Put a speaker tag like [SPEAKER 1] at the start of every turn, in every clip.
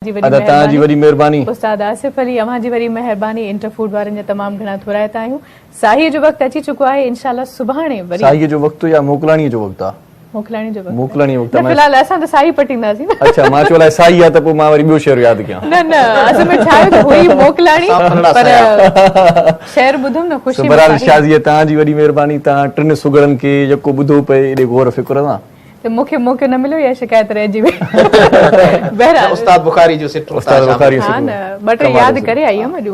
[SPEAKER 1] अदा ताजी वरी मेहरबानी
[SPEAKER 2] उस्ताद आसिफ अली अमा जी वरी मेहरबानी इंटर फूड वारन जे तमाम घणा थोरायता आहियूं। साही जो वक्त अची चुको आहे, इंशाल्लाह सुभाणे वरी
[SPEAKER 1] साही जो वक्त या मोकलाणी जो वक्त
[SPEAKER 2] मोकलाणी जो वक्त
[SPEAKER 1] मोकलाणी वक्त
[SPEAKER 2] फिलहाल असां त साही पटींदासीं न।
[SPEAKER 1] अच्छा मां चोला साही आ त पोइ मां वरी ॿियो शहर यादि कयां
[SPEAKER 2] न असल में छा आहे त हुई मोकलाणी पर शहर ॿुधम न खुशी में
[SPEAKER 1] बहरहाल शाज़ी ताजी वरी मेहरबानी ता टिन सुगड़न के यको ॿुधो पे एॾे गौर फिक्र ना
[SPEAKER 2] तो मुखे मौको न मिलो या शिकायत रहिजी वई। बहरहाल
[SPEAKER 3] उस्ताद बुखारी जो सिट
[SPEAKER 1] उस्ताद बुखारी
[SPEAKER 2] हां न बटे याद करे आई हम अॼु।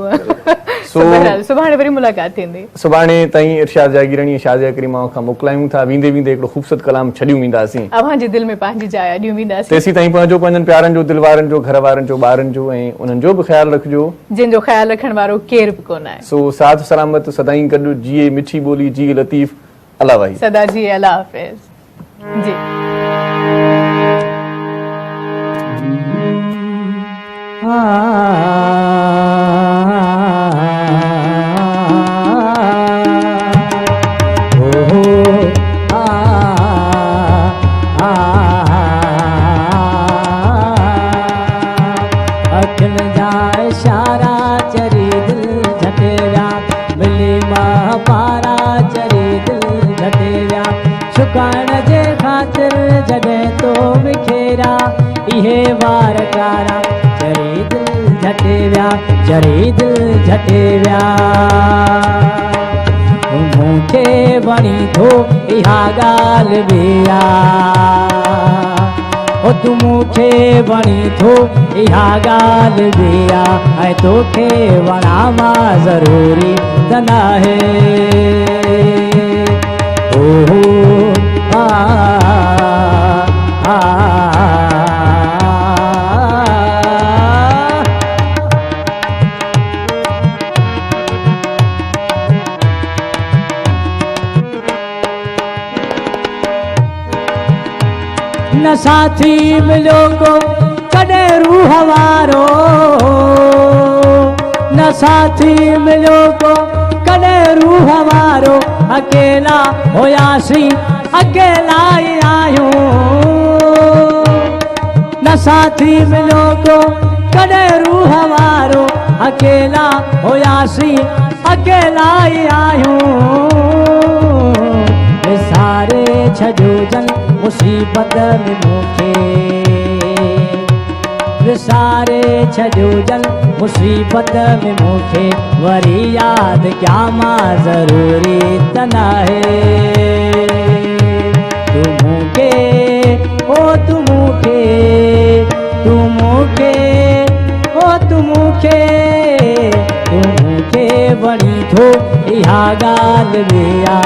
[SPEAKER 2] सो बहरहाल सुभाणे वरी मुलाकात थींदी।
[SPEAKER 1] सुभाणे ताईं इरशाद जागीरणी शाज़िया करीमा खां मोकलायूं था। वेंदे वेंदे हिकिड़ो ख़ूबसूरत कलाम छॾियूं वेंदासीं।
[SPEAKER 2] अव्हां जे दिल में पंहिंजी जाइ अॾियूं वेंदासीं।
[SPEAKER 1] तेसी ताईं पंहिंजनि प्यारनि जो, दिलवारनि जो, घर वारनि जो, ॿारनि जो ऐं उन्हनि जो बि ख़्यालु रखिजो
[SPEAKER 2] जिन जो ख़्यालु रखण वारो केर बि कोन आहे।
[SPEAKER 1] सो साथ सलामत सदाईं गॾु जिए मिठी ॿोली जी लतीफ़ अल्लाह वाही
[SPEAKER 2] सदा जी अल्लाह हाफ़िज़ जी।
[SPEAKER 4] अखिल जा इशारा चरी दिल झटेरा मिली मां पारा चरी दिल झटेरा छुकाइण जे ख़ातिर जॾहिं तो बिखेरा इहे वार कारा चरी दिल झटे विया चरी दिल झटे विया। मूंखे वणी थो इहा ॻाल्हि बिया तू मूंखे वणी थो इहा ॻाल्हि बिया ऐं तोखे वणा मां ज़रूरी त नाहे। न साथी मिलो को कॾहिं रूह वारो न साथी मिलो को कॾहिं रूह वारो अकेला हुयासीं अकेला ई आहियूं। न साथी मिलो को कॾहिं रूह वारो अकेला हुयासीं अकेला ई आहियूं। विसारे छॾियो जन मुसीबत में मूंखे विसारे छॾियो जन मुसीबत में मूंखे वरी यादि कया मां ज़रूरी त नाहे। तू मूंखे ओ तू मूंखे तू मूंखे ओ तू मूंखे तू मूंखे वणी थो इहा ॻाल्हि बिया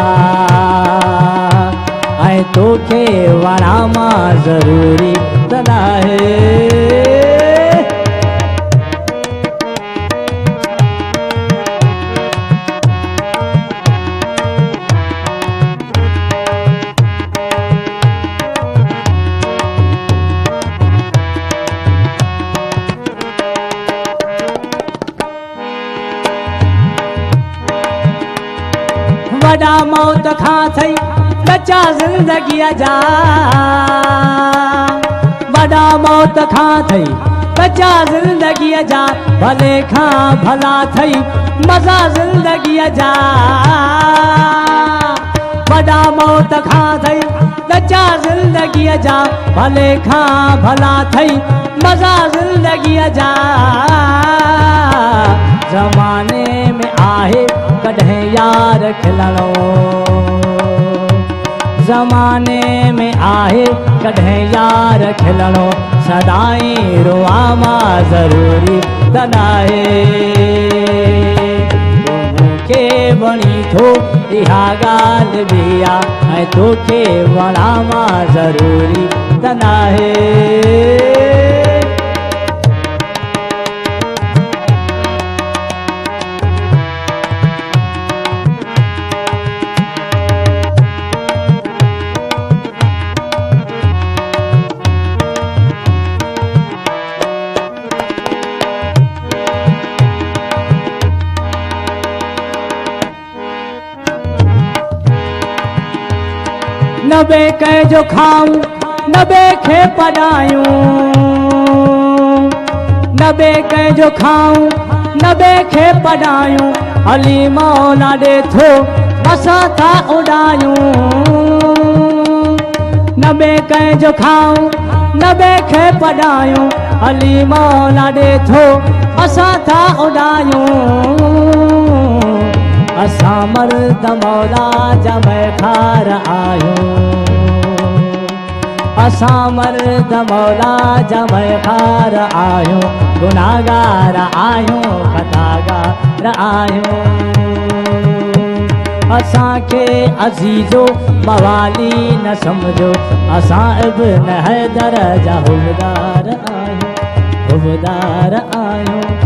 [SPEAKER 4] ऐं तोखे वणा मां ज़रूरी त नाहे। वॾा मौत खां थई बचा ज़िंदगीअ जा वॾा मौत खां थई बचा ज़िंदगीअ जा भले खां भला थई मज़ा ज़िंदगीअ जा। वॾा मौत खां थई बचा ज़िंदगीअ जा भले खां भला थई मज़ा ज़िंदगीअ जा। ज़माने में आहे कॾहिं यार खिलणो ज़माने में आहे कॾहिं यार खिलणो सदाईं रोआ मां ज़रूरी त नाहे। मूंखे वणी थो इहा ॻाल्हि बिया ऐं तोखे वणा मां ज़रूरी त नाहे। न बे कंहिंजो खाऊं न बे खे पढ़ायूं नबे कंहिंजो खाऊं नबे खे पढ़ायूं अली मौला ॾे थो असां था उॾायूं नबे कंहिंजो खाऊं नबे खे पढ़ायूं अली मौला ॾे थो असां था उॾायूं असां मर्द मौला जा मैखार आहियूं असां मर्द मौला जा मैखार आहियूं गुनाहगार आहियूं खतागार आहियूं असांखे अज़ीज़ो मवाली न सम्झो असां इब्न हैदर जा हुबदार आहियूं